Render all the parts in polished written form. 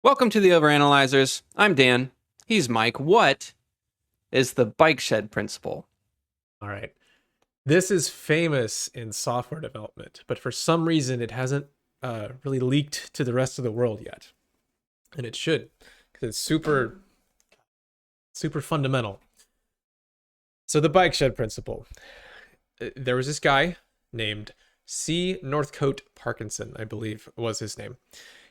Welcome to the OverAnalyzers. I'm Dan. He's Mike. What is the bike shed principle? All right. This is famous in software development, but for some reason it hasn't really leaked to the rest of the world yet. And it should, because it's super fundamental. So the bike shed principle. There was this guy named C. Northcote Parkinson, I believe was his name.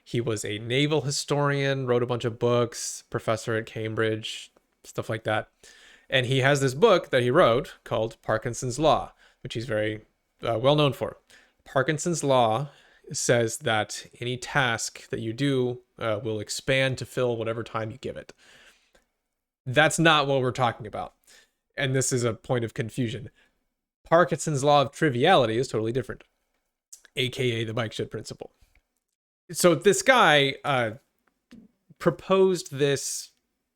He was a naval historian, wrote a bunch of books, professor at Cambridge, stuff like that. And he has this book that he wrote called Parkinson's Law, which he's very well known for. Parkinson's Law says that any task that you do will expand to fill whatever time you give it. That's not what we're talking about. And this is a point of confusion. Parkinson's Law of triviality is totally different, aka the bike shed principle. So this guy proposed this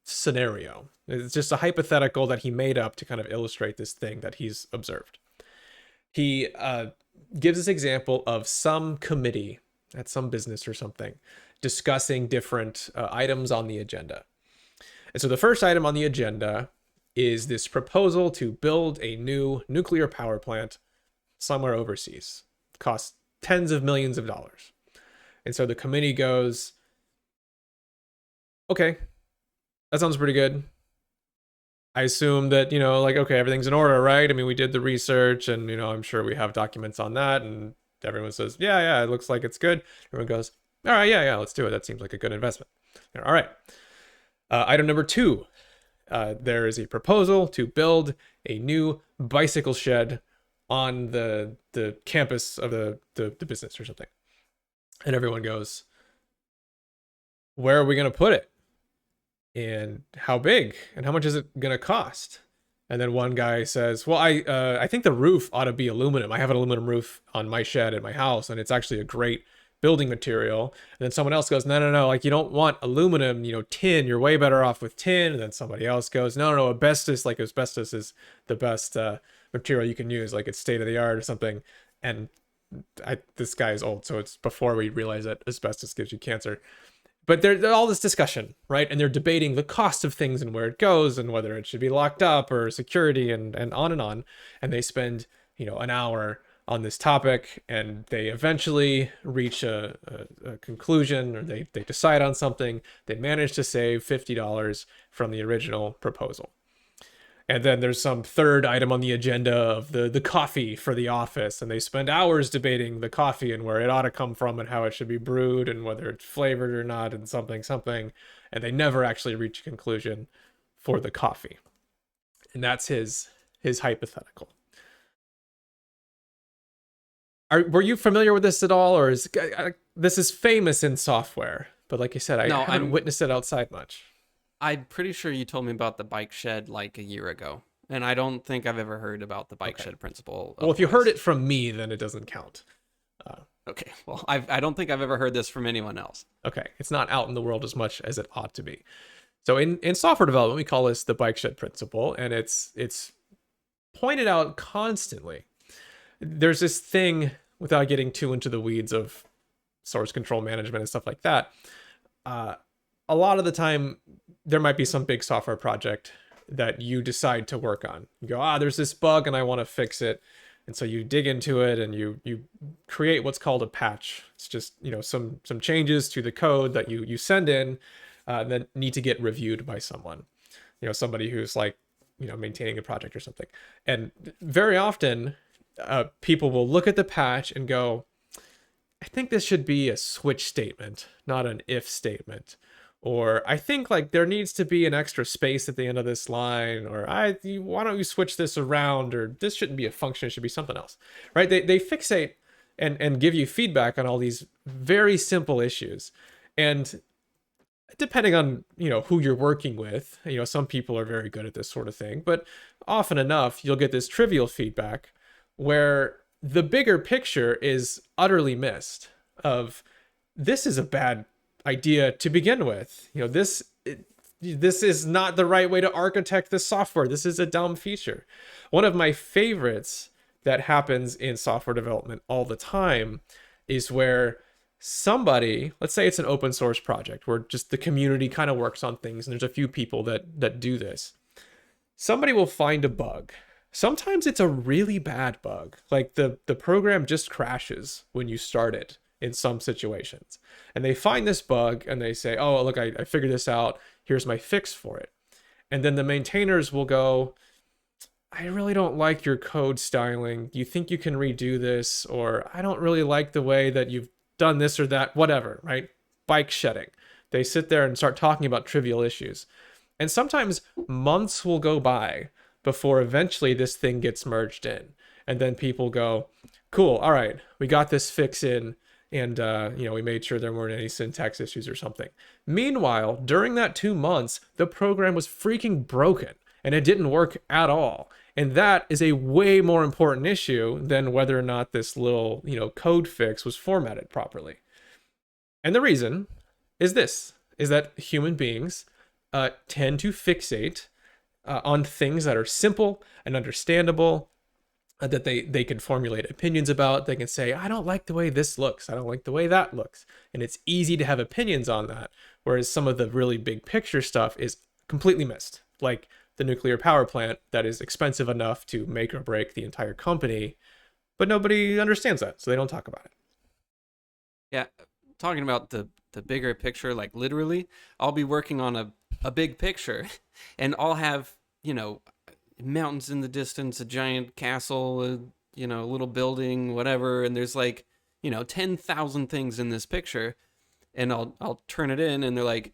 scenario. It's just a hypothetical that he made up to kind of illustrate this thing that he's observed. He gives this example of some committee at some business or something discussing different items on the agenda. And so the first item on the agenda is this proposal to build a new nuclear power plant somewhere overseas. It costs tens of millions of dollars. And so the committee goes, okay, that sounds pretty good. I assume that, okay, everything's in order, right? I mean, we did the research and, I'm sure we have documents on that. And everyone says, yeah, it looks like it's good. Everyone goes, all right, yeah, let's do it. That seems like a good investment. All right. Item number 2, there is a proposal to build a new bicycle shed on the campus of the business or something. And everyone goes, where are we going to put it? And how big? And how much is it going to cost? And then one guy says, well, I think the roof ought to be aluminum. I have an aluminum roof on my shed at my house, and it's actually a great building material. And then someone else goes, no, like you don't want aluminum, tin, you're way better off with tin. And then somebody else goes, no, asbestos, like asbestos is the best material you can use, like it's state of the art or something. And this guy is old, so it's before we realize that asbestos gives you cancer. But there's all this discussion, right? And they're debating the cost of things and where it goes and whether it should be locked up or security and on and on. And they spend, an hour on this topic, and they eventually reach a conclusion, or they decide on something. They manage to save $50 from the original proposal. And then there's some third item on the agenda of the coffee for the office. And they spend hours debating the coffee and where it ought to come from and how it should be brewed and whether it's flavored or not and something. And they never actually reach a conclusion for the coffee. And that's his hypothetical. Were you familiar with this at all? Or this is famous in software, but like I said, I haven't witnessed it outside much. I'm pretty sure you told me about the bike shed like a year ago, and I don't think I've ever heard about the bike shed principle. Well, if you heard it from me, then it doesn't count. Okay, well, I don't think I've ever heard this from anyone else. Okay, it's not out in the world as much as it ought to be. So in software development, we call this the bike shed principle, and it's pointed out constantly. There's this thing, without getting too into the weeds of source control management and stuff like that, a lot of the time, there might be some big software project that you decide to work on. You go, there's this bug and I want to fix it. And so you dig into it and you create what's called a patch. It's just, some changes to the code that you send in that need to get reviewed by someone. Somebody who's like, maintaining a project or something. And very often, people will look at the patch and go, I think this should be a switch statement, not an if statement. Or I think like there needs to be an extra space at the end of this line, or why don't you switch this around, or this shouldn't be a function, it should be something else, right? They fixate and give you feedback on all these very simple issues. And depending on, who you're working with, some people are very good at this sort of thing, but often enough, you'll get this trivial feedback where the bigger picture is utterly missed of this is a bad idea to begin with. This is not the right way to architect this software. This is a dumb feature. One of my favorites that happens in software development all the time is where somebody, let's say it's an open source project where just the community kind of works on things and there's a few people that do this. Somebody will find a bug. Sometimes it's a really bad bug. Like the program just crashes when you start it in some situations. And they find this bug and they say, oh, look, I figured this out. Here's my fix for it. And then the maintainers will go, I really don't like your code styling. Do you think you can redo this? Or I don't really like the way that you've done this or that, whatever, right? Bike shedding. They sit there and start talking about trivial issues. And sometimes months will go by before eventually this thing gets merged in. And then people go, cool, all right, we got this fix in, and we made sure there weren't any syntax issues or something. Meanwhile, during that 2 months, the program was freaking broken and it didn't work at all. And that is a way more important issue than whether or not this little, code fix was formatted properly. And the reason is that human beings tend to fixate on things that are simple and understandable, that they can formulate opinions about. They can say, I don't like the way this looks. I don't like the way that looks. And it's easy to have opinions on that. Whereas some of the really big picture stuff is completely missed. Like the nuclear power plant that is expensive enough to make or break the entire company, but nobody understands that, so they don't talk about it. Yeah, talking about the bigger picture, like literally, I'll be working on a big picture, and I'll have, mountains in the distance, a giant castle, a little building, whatever, and there's like, 10,000 things in this picture, and I'll turn it in, and they're like,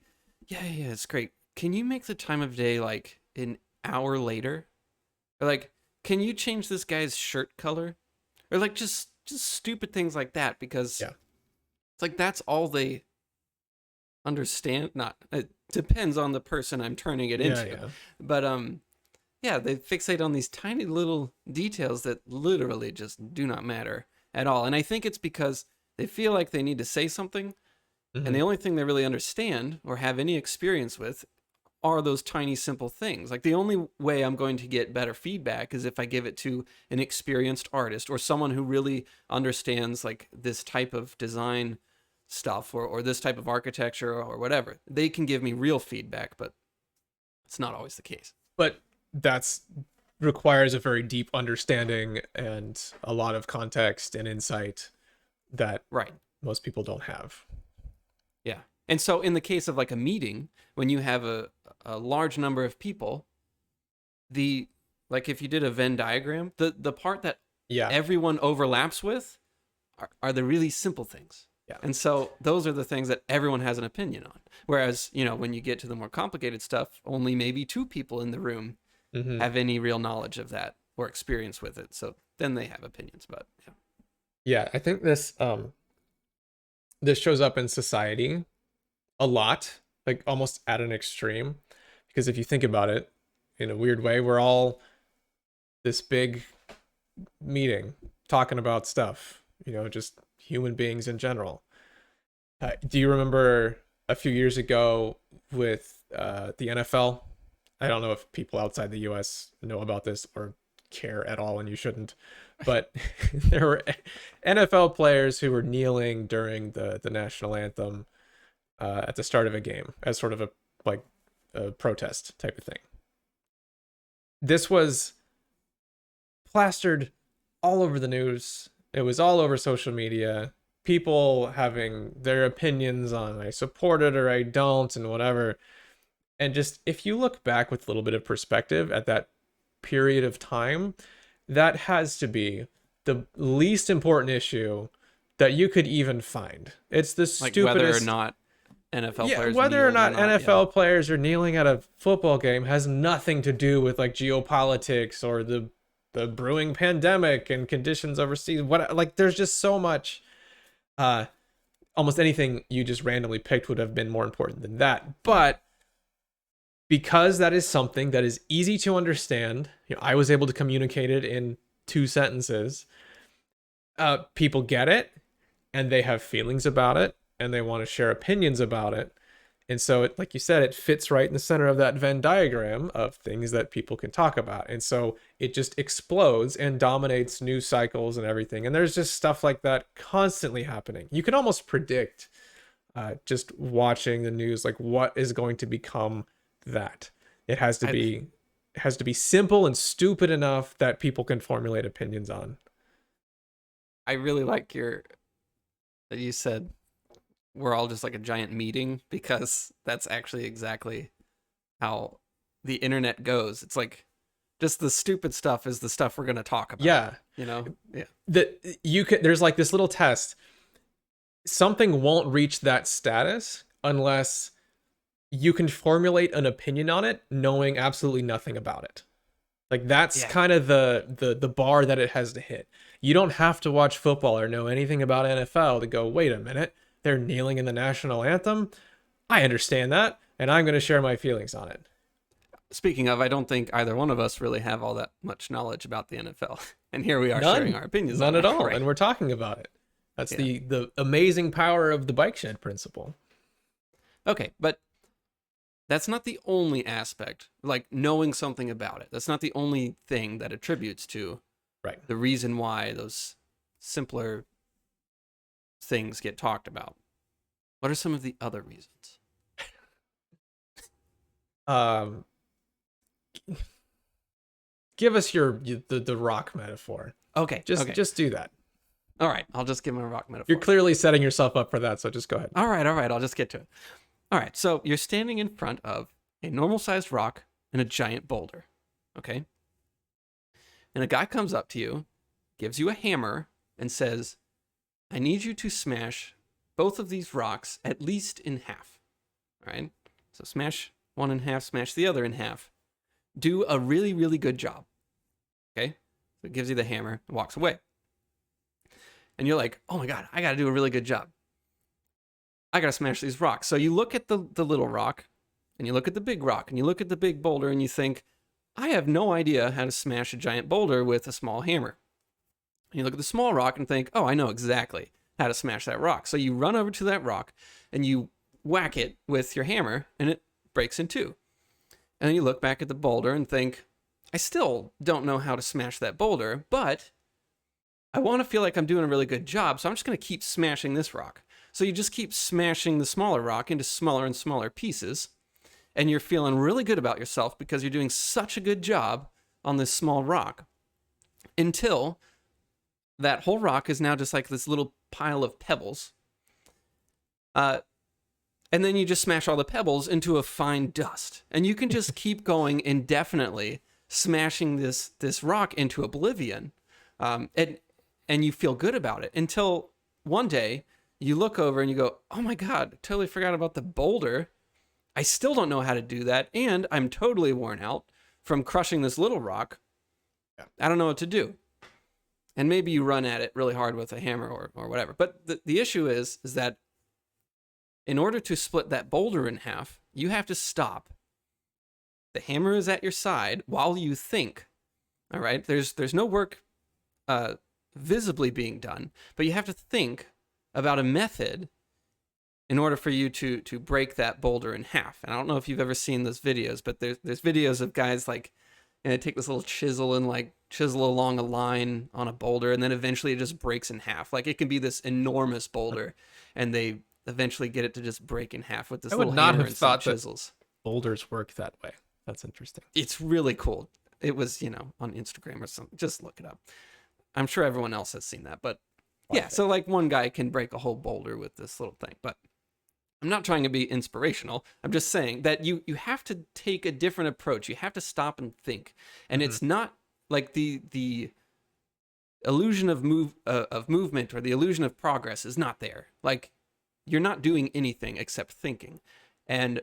yeah, it's great. Can you make the time of day like an hour later? Or like, can you change this guy's shirt color? Or like just stupid things like that, because it's like that's all they understand. Not, it depends on the person I'm turning it into. But they fixate on these tiny little details that literally just do not matter at all. And I think it's because they feel like they need to say something, and the only thing they really understand or have any experience with are those tiny simple things. Like the only way I'm going to get better feedback is if I give it to an experienced artist or someone who really understands like this type of design stuff or this type of architecture or whatever. They can give me real feedback, but it's not always the case. But that's requires a very deep understanding and a lot of context and insight that most people don't have. Yeah. And so in the case of like a meeting, when you have a large number of people, like if you did a Venn diagram, the part that everyone overlaps with are the really simple things. Yeah. And so those are the things that everyone has an opinion on. Whereas, when you get to the more complicated stuff, only maybe 2 people in the room have any real knowledge of that or experience with it. So then they have opinions, but yeah, I think this shows up in society a lot, like almost at an extreme, because if you think about it in a weird way, we're all this big meeting talking about stuff, just human beings in general. Do you remember a few years ago with the NFL? I don't know if people outside the US know about this or care at all, and you shouldn't, but there were NFL players who were kneeling during the national anthem at the start of a game as sort of a protest type of thing. This was plastered all over the news. It was all over social media. People having their opinions on I support it or I don't and whatever. And just if you look back with a little bit of perspective at that period of time, that has to be the least important issue that you could even find. It's the stupidest. Like whether or not NFL players whether or not NFL players are kneeling at a football game has nothing to do with like geopolitics or the brewing pandemic and conditions overseas. There's just so much. Almost anything you just randomly picked would have been more important than that. But because that is something that is easy to understand, I was able to communicate it in 2 sentences. People get it, and they have feelings about it, and they want to share opinions about it. And so it, like you said, it fits right in the center of that Venn diagram of things that people can talk about. And so it just explodes and dominates news cycles and everything. And there's just stuff like that constantly happening. You can almost predict just watching the news, like what is going to become that. It has to I be simple and stupid enough that people can formulate opinions on. I really like your that you said we're all just like a giant meeting, because that's actually exactly how the internet goes. It's like just the stupid stuff is the stuff we're going to talk about. Yeah. You know? Yeah. That you could, there's like this little test. Something won't reach that status unless you can formulate an opinion on it knowing absolutely nothing about it. Like that's Yeah. kind of the bar that it has to hit. You don't have to watch football or know anything about NFL to go, wait a minute, they're kneeling in the national anthem. I understand that, and I'm going to share my feelings on it. Speaking of, I don't think either one of us really have all that much knowledge about the NFL. And here we are sharing our opinions None on at it. all. Right. And we're talking about it. That's Yeah. the amazing power of the bike shed principle. Okay, but that's not the only aspect, like knowing something about it. That's not the only thing that attributes to Right. the reason why those simpler things get talked about. What are some of the other reasons? Um, give us the rock metaphor. Okay. Just do that. All right. I'll just give him a rock metaphor. You're clearly setting yourself up for that, so just go ahead. All right. I'll just get to it. All right. So you're standing in front of a normal sized rock and a giant boulder. Okay. And a guy comes up to you, gives you a hammer, and says, I need you to smash both of these rocks at least in half. All right. So smash one in half, smash the other in half. Do a really, really good job. Okay. So it gives you the hammer and walks away. And you're like, oh my God, I got to do a really good job. I got to smash these rocks. So you look at the little rock, and you look at the big rock, and you look at the big boulder, and you think, I have no idea how to smash a giant boulder with a small hammer. And you look at the small rock and think, oh, I know exactly how to smash that rock. So you run over to that rock, and you whack it with your hammer, and it breaks in two. And then you look back at the boulder and think, I still don't know how to smash that boulder, but I want to feel like I'm doing a really good job, so I'm just going to keep smashing this rock. So you just keep smashing the smaller rock into smaller and smaller pieces, and you're feeling really good about yourself because you're doing such a good job on this small rock, until that whole rock is now just like this little pile of pebbles. And then you just smash all the pebbles into a fine dust. And you can just keep going indefinitely, smashing this rock into oblivion. And you feel good about it until one day you look over and you go, oh my God, totally forgot about the boulder. I still don't know how to do that. And I'm totally worn out from crushing this little rock. Yeah. I don't know what to do. And maybe you run at it really hard with a hammer or whatever. But the issue is that in order to split that boulder in half, you have to stop. The hammer is at your side while you think. All right? There's no work visibly being done, but you have to think about a method in order for you to break that boulder in half. And I don't know if you've ever seen those videos, but there's videos of guys like, and they take this little chisel and like chisel along a line on a boulder, and then eventually it just breaks in half. Like it can be this enormous boulder, and they eventually get it to just break in half with this I would little not hammer have and some thought that chisels. boulders work that way. That's interesting. It's really cool. It was, on Instagram or something. Just look it up. I'm sure everyone else has seen that, but yeah. So like one guy can break a whole boulder with this little thing, but I'm not trying to be inspirational. I'm just saying that you have to take a different approach. You have to stop and think. And it's not like the illusion of movement or the illusion of progress is not there. Like you're not doing anything except thinking. And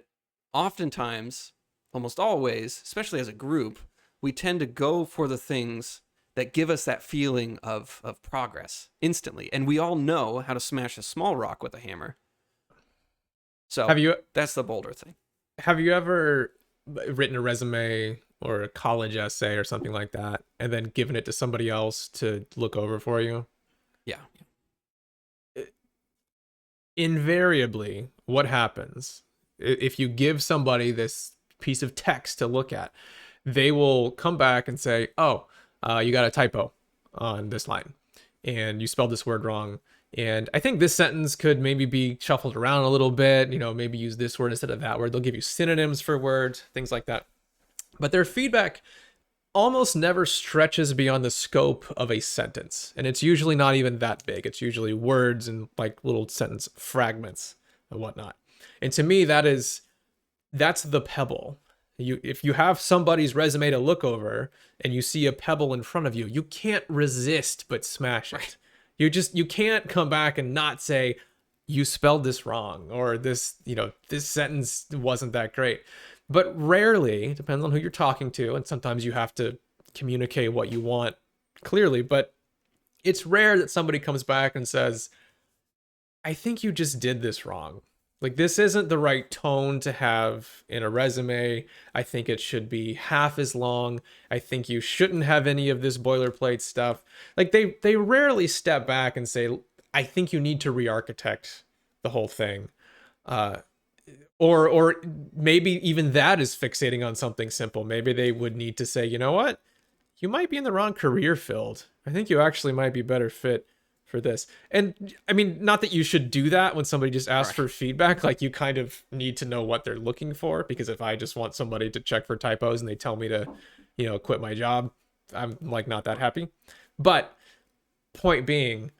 oftentimes, almost always, especially as a group, we tend to go for the things that give us that feeling of progress instantly. And we all know how to smash a small rock with a hammer. So that's the boulder thing. Have you ever written a resume or a college essay or something like that, and then given it to somebody else to look over for you? Yeah. Invariably, what happens If you give somebody this piece of text to look at, they will come back and say, oh, you got a typo on this line and you spelled this word wrong. And I think this sentence could maybe be shuffled around a little bit, maybe use this word instead of that word. They'll give you synonyms for words, things like that. But their feedback almost never stretches beyond the scope of a sentence. And it's usually not even that big. It's usually words and like little sentence fragments and whatnot. And to me, that's the Pebble. If you have somebody's resume to look over and you see a Pebble in front of you, you can't resist but smash it. Right. You can't come back and not say you spelled this wrong, or this sentence wasn't that great. But rarely, it depends on who you're talking to, and sometimes you have to communicate what you want clearly, but it's rare that somebody comes back and says, I think you just did this wrong. Like, this isn't the right tone to have in a resume. I think it should be half as long. I think you shouldn't have any of this boilerplate stuff. Like, they rarely step back and say, I think you need to re-architect the whole thing. Or maybe even that is fixating on something simple. Maybe they would need to say, you know what? You might be in the wrong career field. I think you actually might be better fit for this. And I mean, not that you should do that when somebody just asks for feedback. Like, you kind of need to know what they're looking for, because if I just want somebody to check for typos and they tell me to, quit my job, I'm like not that happy. But point being,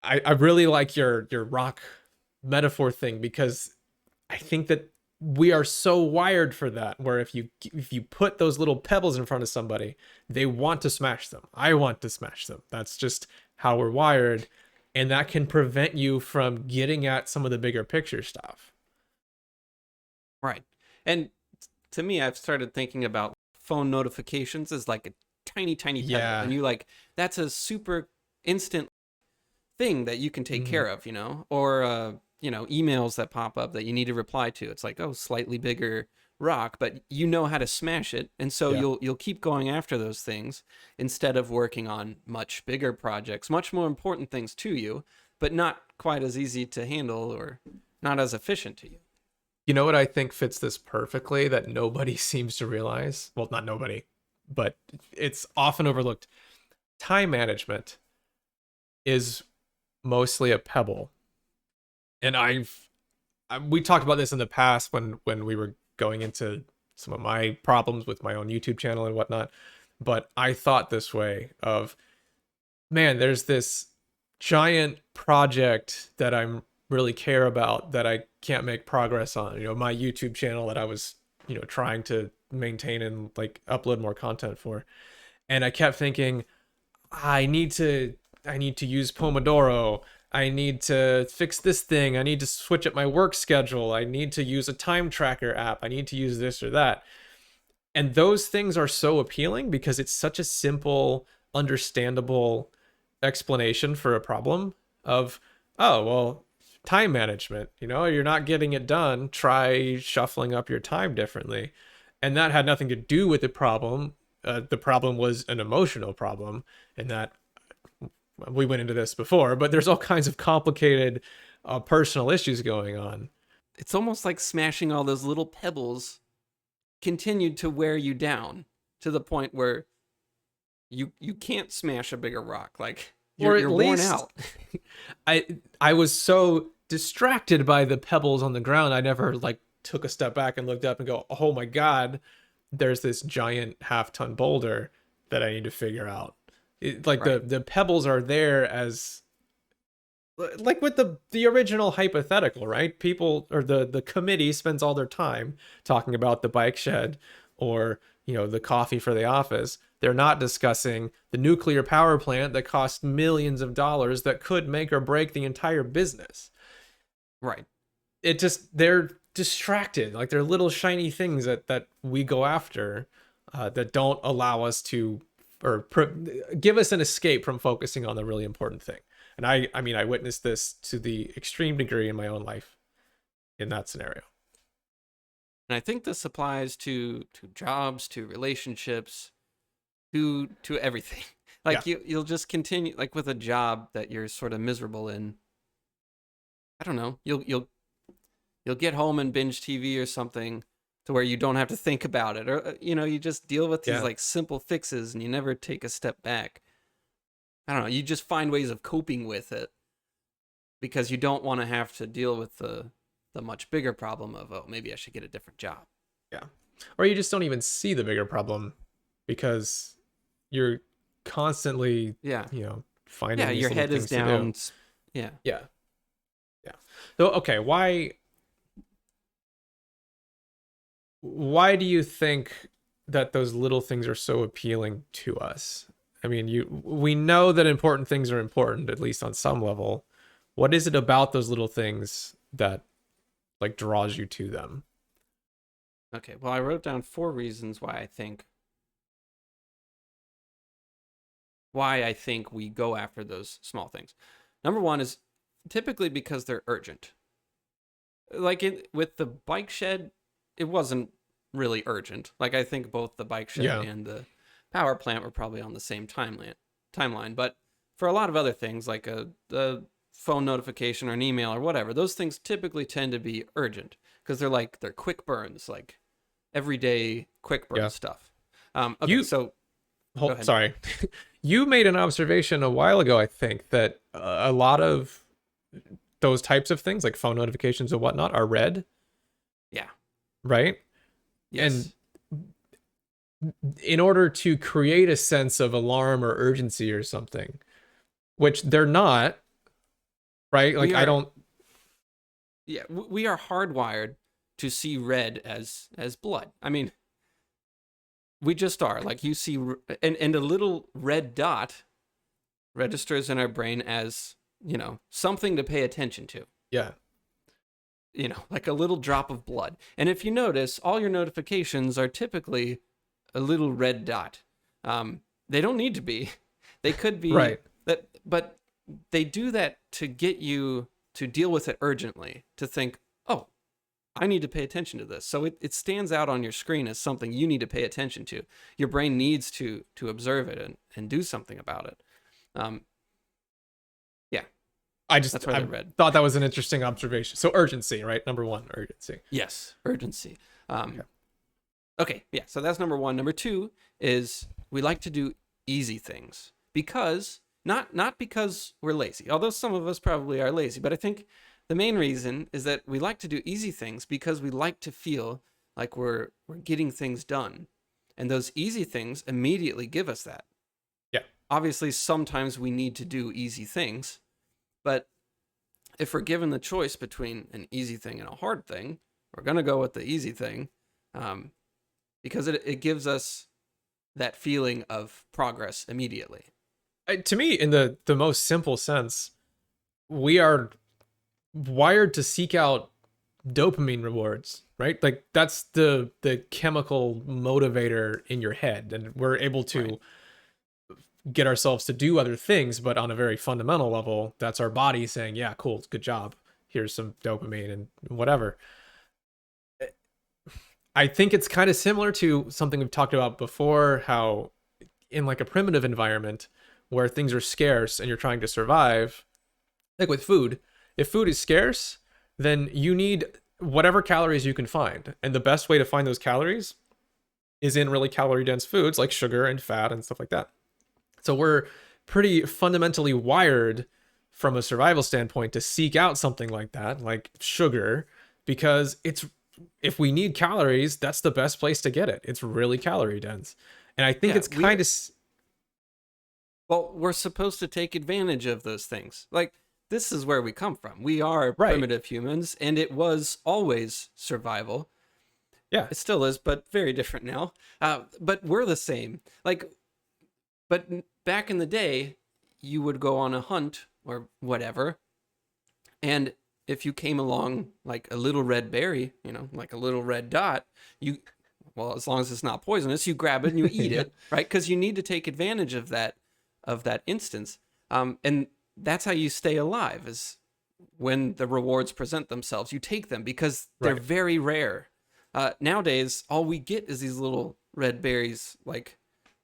I really like your rock metaphor thing, because I think that we are so wired for that, where if you put those little pebbles in front of somebody, they want to smash them. I want to smash them. That's just how we're wired, and that can prevent you from getting at some of the bigger picture stuff. Right. And to me, I've started thinking about phone notifications as like a tiny pebble. Yeah. And that's a super instant thing that you can take care of, or emails that pop up that you need to reply to. It's like, oh, slightly bigger rock, but you know how to smash it, and so you'll keep going after those things instead of working on much bigger projects, much more important things to you, but not quite as easy to handle or not as efficient to you. You know what I think fits this perfectly that nobody seems to realize? Well, not nobody, but it's often overlooked. Time management is mostly a pebble. And we talked about this in the past when we were going into some of my problems with my own YouTube channel and whatnot. But I thought this way of, man, there's this giant project that I'm really care about that I can't make progress on. My YouTube channel that I was, trying to maintain and like upload more content for. And I kept thinking, I need to use Pomodoro. I need to fix this thing. I need to switch up my work schedule. I need to use a time tracker app. I need to use this or that. And those things are so appealing because it's such a simple, understandable explanation for a problem of, oh, well, time management, you're not getting it done. Try shuffling up your time differently. And that had nothing to do with the problem. The problem was an emotional problem, and that we went into this before, but there's all kinds of complicated personal issues going on. It's almost like smashing all those little pebbles continued to wear you down to the point where you can't smash a bigger rock. Like, you're worn out. I was so distracted by the pebbles on the ground, I never like took a step back and looked up and go, oh my God, there's this giant half-ton boulder that I need to figure out. The pebbles are there as like with the original hypothetical, right? People, or the committee spends all their time talking about the bike shed or, the coffee for the office. They're not discussing the nuclear power plant that costs millions of dollars that could make or break the entire business. Right. They're distracted. Like, they're little shiny things that we go after that don't allow us to, or give us an escape from focusing on the really important thing. And I mean, I witnessed this to the extreme degree in my own life in that scenario. And I think this applies to jobs, to relationships, to everything. Like, you'll just continue, like with a job that you're sort of miserable in. I don't know. You'll You'll get home and binge TV or something to where you don't have to think about it, or you just deal with these Yeah. like simple fixes and you never take a step back. I don't know, you just find ways of coping with it because you don't want to have to deal with the much bigger problem of, oh, maybe I should get a different job. Yeah. Or you just don't even see the bigger problem because you're constantly, Yeah. finding Yeah, these your little head is things to do. down. Yeah. Yeah. Yeah. So, okay, why do you think that those little things are so appealing to us? I mean, we know that important things are important, at least on some level. What is it about those little things that like draws you to them? Okay, well, I wrote down 4 reasons why I think we go after those small things. Number 1 is typically because they're urgent. Like with the bike shed, it wasn't really urgent. Like I think both the bike shed Yeah. and the power plant were probably on the same timeline. But for a lot of other things, like a phone notification or an email or whatever, those things typically tend to be urgent because they're quick burns, like everyday quick burn Yeah. stuff. Okay, so go ahead. Sorry. You made an observation a while ago, I think, that a lot of those types of things, like phone notifications and whatnot, are red, Yeah. right? Yes. And in order to create a sense of alarm or urgency or something, which they're not, right? Like, I don't. Yeah, we are hardwired to see red as blood. I mean, we just are. Like you see, and a little red dot registers in our brain as, something to pay attention to. Yeah. Like a little drop of blood. And if you notice, all your notifications are typically a little red dot. They don't need to be. They could be Right. that, but they do that to get you to deal with it urgently, to think, oh, I need to pay attention to this. So it stands out on your screen as something you need to pay attention to. Your brain needs to observe it and do something about it. Yeah, That's why I read. thought that was an interesting observation. So urgency, right? Number 1, urgency. Yes, urgency. Okay, yeah, so that's number 1. Number 2 is we like to do easy things because not because we're lazy, although some of us probably are lazy, but I think the main reason is that we like to do easy things because we like to feel like we're getting things done. And those easy things immediately give us that. Yeah. Obviously, sometimes we need to do easy things, but if we're given the choice between an easy thing and a hard thing, we're going to go with the easy thing because it gives us that feeling of progress immediately. To me, in the most simple sense, we are wired to seek out dopamine rewards, right? Like that's the chemical motivator in your head, and we're able to get ourselves to do other things, but on a very fundamental level, that's our body saying, yeah, cool, good job, here's some dopamine and whatever. I think it's kind of similar to something we've talked about before, how in like a primitive environment where things are scarce and you're trying to survive, like with food, if food is scarce, then you need whatever calories you can find. And the best way to find those calories is in really calorie dense foods like sugar and fat and stuff like that. So we're pretty fundamentally wired from a survival standpoint to seek out something like that, like sugar, because if we need calories, that's the best place to get it. It's really calorie dense. And I think it's kind of... Well, we're supposed to take advantage of those things. Like, this is where we come from. We are primitive humans, and it was always survival. Yeah. It still is, but very different now. But we're the same. Like, but back in the day, you would go on a hunt or whatever, and if you came along like a little red berry, like a little red dot, as long as it's not poisonous, you grab it and you eat it, right? Because you need to take advantage of that instance. And that's how you stay alive, is when the rewards present themselves, you take them because they're very rare. Nowadays, all we get is these little red berries. Like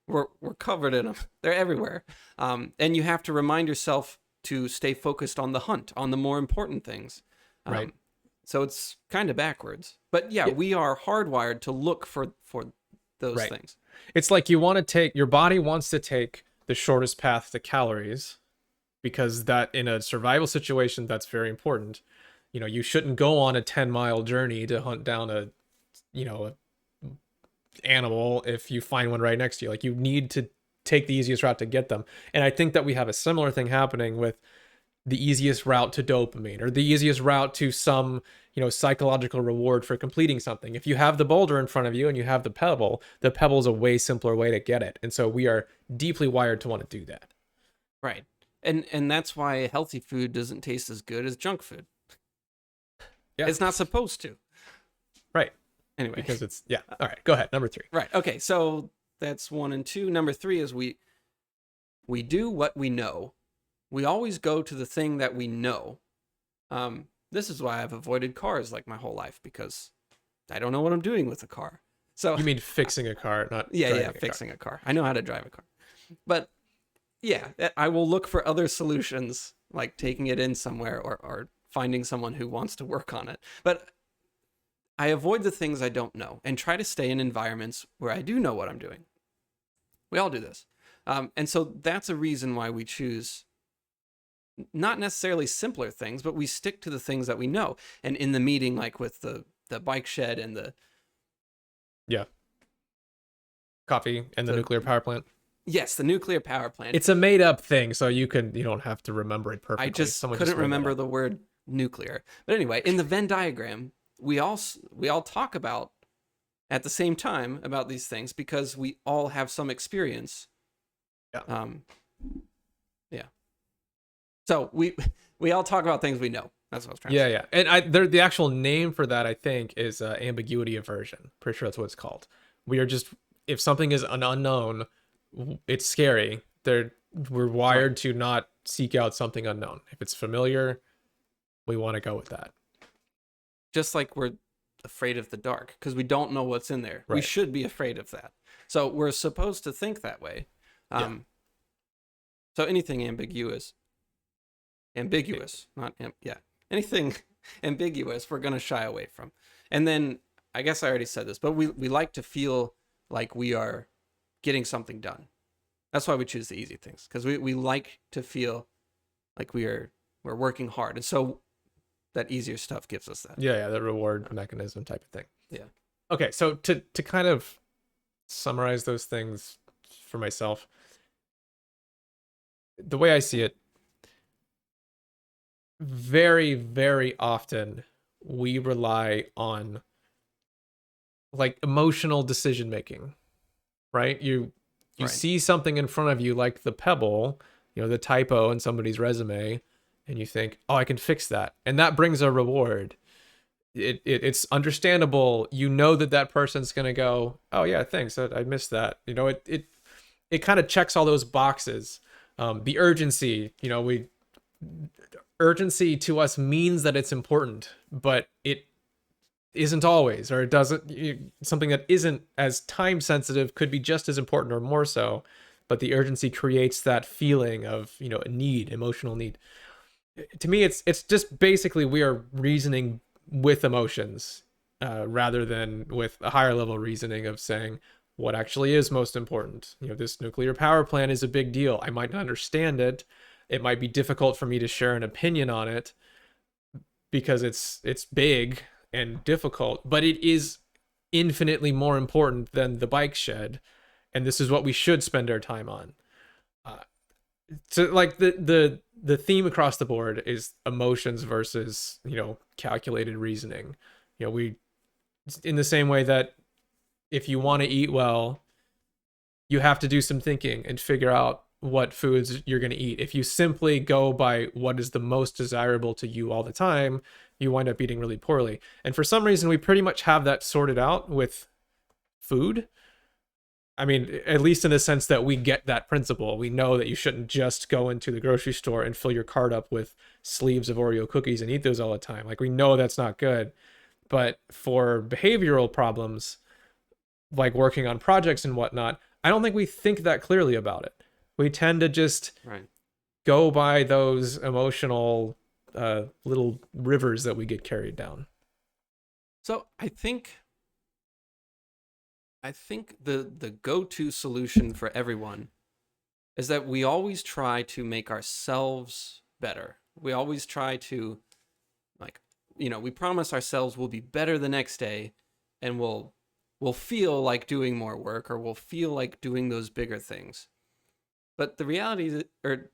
we're covered in them. They're everywhere. And you have to remind yourself to stay focused on the hunt, on the more important things. Right. So it's kind of backwards. But yeah, we are hardwired to look for those Right. things. It's like you want to take, your body wants to take the shortest path to calories, because that in a survival situation, that's very important. You know, you shouldn't go on a 10-mile journey to hunt down a, you know, a animal if you find one right next to you. Like, you need to take the easiest route to get them. And I think that we have a similar thing happening with the easiest route to dopamine, or the easiest route to some, you know, psychological reward for completing something. If you have the boulder in front of you and you have the pebble is a way simpler way to get it. And so we are deeply wired to want to do that. Right. And that's why healthy food doesn't taste as good as junk food. Yeah. It's not supposed to. Right. Anyway. Because it's, yeah. All right, go ahead. Number 3. Right. Okay. So that's 1 and 2. Number 3 is we do what we know. We always go to the thing that we know. This is why I've avoided cars like my whole life, because I don't know what I'm doing with a car. So You mean fixing a car, not fixing a car. I know how to drive a car. But yeah, I will look for other solutions, like taking it in somewhere or finding someone who wants to work on it. But I avoid the things I don't know and try to stay in environments where I do know what I'm doing. We all do this. And so that's a reason why we choose not necessarily simpler things, but we stick to the things that we know. And in the meeting, like with the bike shed and the coffee and the nuclear power plant. Yes, the nuclear power plant. It's a made up thing, so you don't have to remember it perfectly. I just couldn't remember the word nuclear. But anyway, in the Venn diagram, we all talk about at the same time about these things because we all have some experience. Yeah. Yeah. So we all talk about things we know. That's what I was trying to say. Yeah. And the actual name for that, I think, is ambiguity aversion. Pretty sure that's what it's called. We are just, if something is an unknown, it's scary. We're wired to not seek out something unknown. If it's familiar, we want to go with that. Just like we're afraid of the dark because we don't know what's in there. Right. We should be afraid of that. So we're supposed to think that way. So anything ambiguous, anything ambiguous, we're going to shy away from. And then I guess I already said this, but we like to feel like we are getting something done. That's why we choose the easy things, because we like to feel like we're working hard. And so that easier stuff gives us that. Yeah, the reward mechanism type of thing. Yeah. Okay, so to kind of summarize those things for myself, the way I see it, very, very often we rely on like emotional decision making, right? You Right. see something in front of you, like the pebble, the typo in somebody's resume, and you think, oh, I can fix that. And that brings a reward. It's understandable. You know that person's going to go, oh yeah, thanks. I missed that. It kind of checks all those boxes. The urgency, urgency to us means that it's important, but it isn't always, or it doesn't. Something that isn't as time sensitive could be just as important or more so, but the urgency creates that feeling of, a need, emotional need. To me, it's just basically we are reasoning with emotions rather than with a higher level reasoning of saying what actually is most important. This nuclear power plant is a big deal. I might not understand it. It might be difficult for me to share an opinion on it because it's big and difficult, but it is infinitely more important than the bike shed, and this is what we should spend our time on. So like the theme across the board is emotions versus calculated reasoning. We, in the same way that if you want to eat well, you have to do some thinking and figure out what foods you're going to eat. If you simply go by what is the most desirable to you all the time, you wind up eating really poorly. And for some reason, we pretty much have that sorted out with food. I mean, at least in the sense that we get that principle. We know that you shouldn't just go into the grocery store and fill your cart up with sleeves of Oreo cookies and eat those all the time. Like, we know that's not good. But for behavioral problems, like working on projects and whatnot, I don't think we think that clearly about it. We tend to just go by those emotional little rivers that we get carried down. So I think the go-to solution for everyone is that we always try to make ourselves better. We always try to, like, we promise ourselves we'll be better the next day, and we'll feel like doing more work, or we'll feel like doing those bigger things. But the reality is, or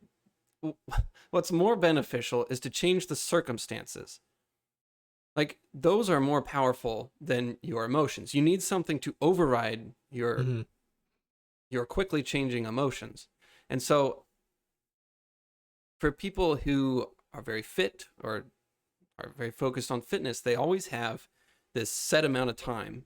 what's more beneficial is to change the circumstances. Like, those are more powerful than your emotions. You need something to override Mhm. your quickly changing emotions. And so for people who are very fit or are very focused on fitness, they always have this set amount of time,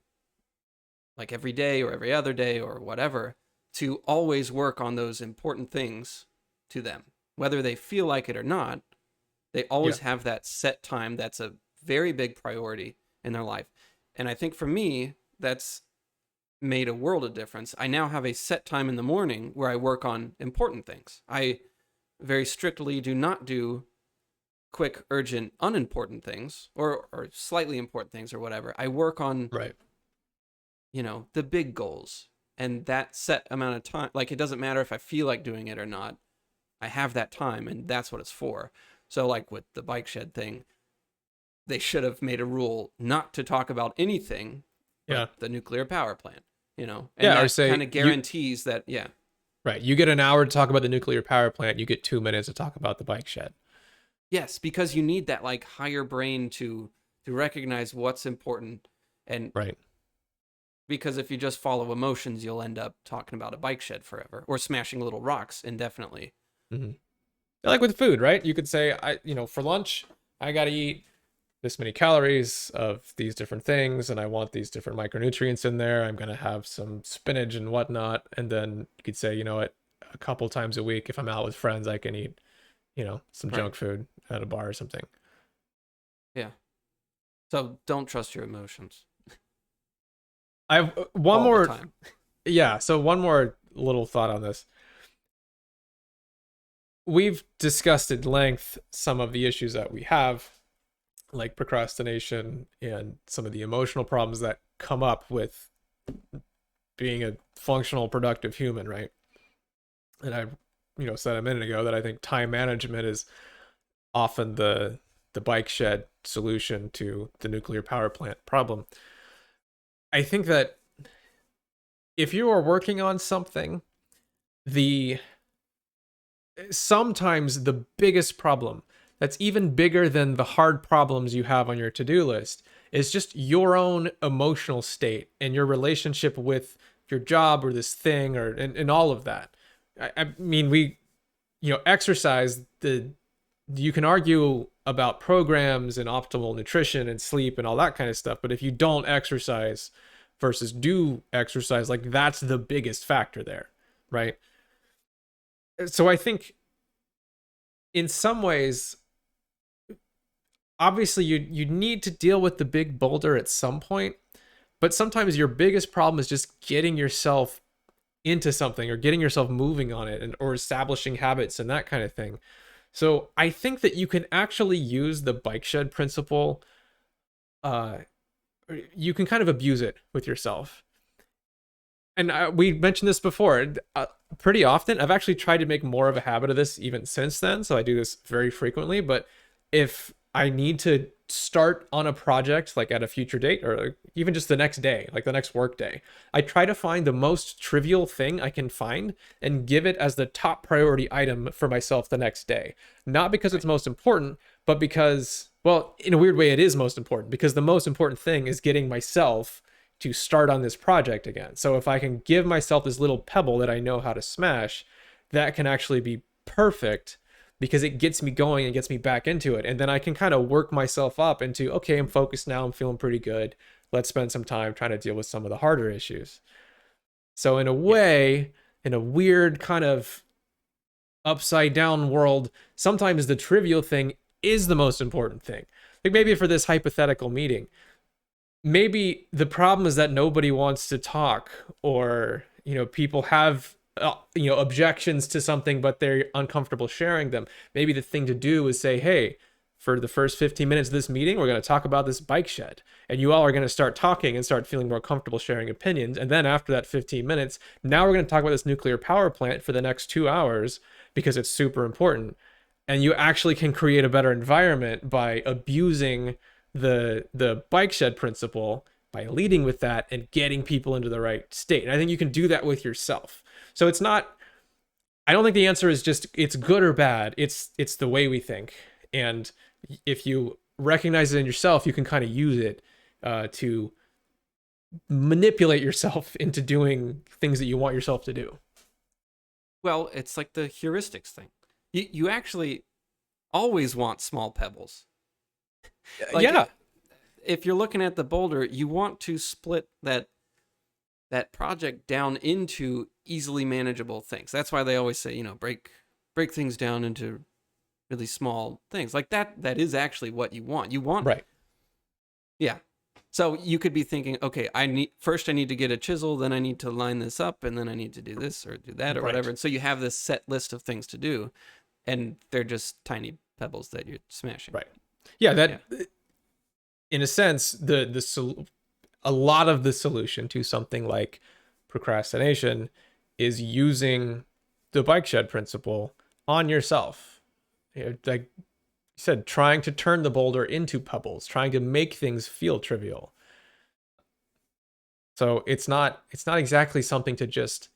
like every day or every other day or whatever, to always work on those important things to them. Whether they feel like it or not, they Yeah. always have that set time that's a very big priority in their life. And I think for me, that's made a world of difference. I now have a set time in the morning where I work on important things. I very strictly do not do quick, urgent, unimportant things, or slightly important things or whatever. I work on, Right. the big goals. And that set amount of time, like, it doesn't matter if I feel like doing it or not. I have that time, and that's what it's for. So, like with the bike shed thing, they should have made a rule not to talk about anything Yeah. but the nuclear power plant, and Yeah. Or that kind say of you guarantees that, yeah. right. You get an hour to talk about the nuclear power plant. You get 2 minutes to talk about the bike shed. Yes, because you need that, like, higher brain to recognize what's important. And Right. because if you just follow emotions, you'll end up talking about a bike shed forever, or smashing little rocks indefinitely. Hmm. Like with food, right? You could say, for lunch, I got to eat this many calories of these different things, and I want these different micronutrients in there. I'm going to have some spinach and whatnot. And then you could say, you know what, a couple times a week, if I'm out with friends, I can eat, some Right. junk food at a bar or something. Yeah. So don't trust your emotions I have one all the more, time. yeah. So one more little thought on this. We've discussed at length some of the issues that we have, like procrastination and some of the emotional problems that come up with being a functional, productive human, right? And I, said a minute ago that I think time management is often the bike shed solution to the nuclear power plant problem. I think that if you are working on something, the sometimes the biggest problem that's even bigger than the hard problems you have on your to-do list is just your own emotional state and your relationship with your job or this thing or and all of that. I mean, we exercise, the you can argue about programs and optimal nutrition and sleep and all that kind of stuff, but if you don't exercise versus do exercise, like, that's the biggest factor there, right? So I think in some ways, obviously you need to deal with the big boulder at some point, but sometimes your biggest problem is just getting yourself into something or getting yourself moving on it, and or establishing habits and that kind of thing. So I think that you can actually use the bike shed principle. uh you can kind of abuse it with yourself. And we mentioned this before, pretty often. I've actually tried to make more of a habit of this even since then, so I do this very frequently. But if I need to start on a project like at a future date, or even just the next day, like the next work day, I try to find the most trivial thing I can find and give it as the top priority item for myself the next day. Not because it's Right. most important, but because, well, in a weird way, it is most important, because the most important thing is getting myself to start on this project again. So if I can give myself this little pebble that I know how to smash, that can actually be perfect, because it gets me going and gets me back into it. And then I can kind of work myself up into, okay, I'm focused now, I'm feeling pretty good. Let's spend some time trying to deal with some of the harder issues. So in a Yeah. way, in a weird kind of upside down world, sometimes the trivial thing is the most important thing. Like, maybe for this hypothetical meeting, maybe the problem is that nobody wants to talk, or people have objections to something, but they're uncomfortable sharing them. Maybe the thing to do is say, hey, for the first 15 minutes of this meeting, we're going to talk about this bike shed. And you all are going to start talking and start feeling more comfortable sharing opinions. And then after that 15 minutes, now we're going to talk about this nuclear power plant for the next 2 hours because it's super important. And you actually can create a better environment by abusing the bike shed principle, by leading with that and getting people into the right state. And I think you can do that with yourself. So it's not, I don't think the answer is just it's good or bad. It's the way we think. And if you recognize it in yourself, you can kind of use it to manipulate yourself into doing things that you want yourself to do. Well, it's like the heuristics thing. You actually always want small pebbles. Like, yeah. If you're looking at the boulder, you want to split that project down into easily manageable things. That's why they always say, break things down into really small things. Like that is actually what you want. You want, right. Yeah. So you could be thinking, okay, I need to get a chisel, then I need to line this up, and then I need to do this or do that or whatever. And so you have this set list of things to do, and they're just tiny pebbles that you're smashing. Right. Yeah, in a sense, a lot of the solution to something like procrastination is using the bike shed principle on yourself. Like you said, trying to turn the boulder into pebbles, trying to make things feel trivial. So it's not exactly something to just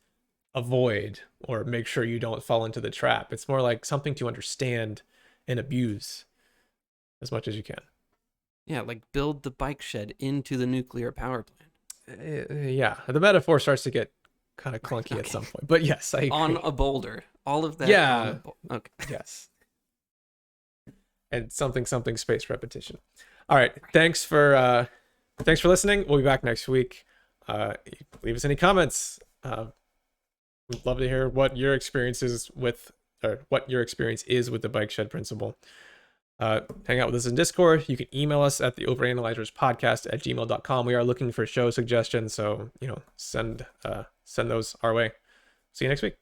avoid or make sure you don't fall into the trap. It's more like something to understand and abuse as much as you can. Yeah, like build the bike shed into the nuclear power plant. Yeah, the metaphor starts to get kind of clunky at some point, but yes, I agree. On a boulder, all of that. Yeah. Okay. Yes. And something space repetition. All right. Thanks for listening. We'll be back next week. Leave us any comments. We'd love to hear what your experience is with the bike shed principle. Hang out with us in Discord. You can email us at the OverAnalyzers podcast@gmail.com. We are looking for show suggestions, so send those our way. See you next week.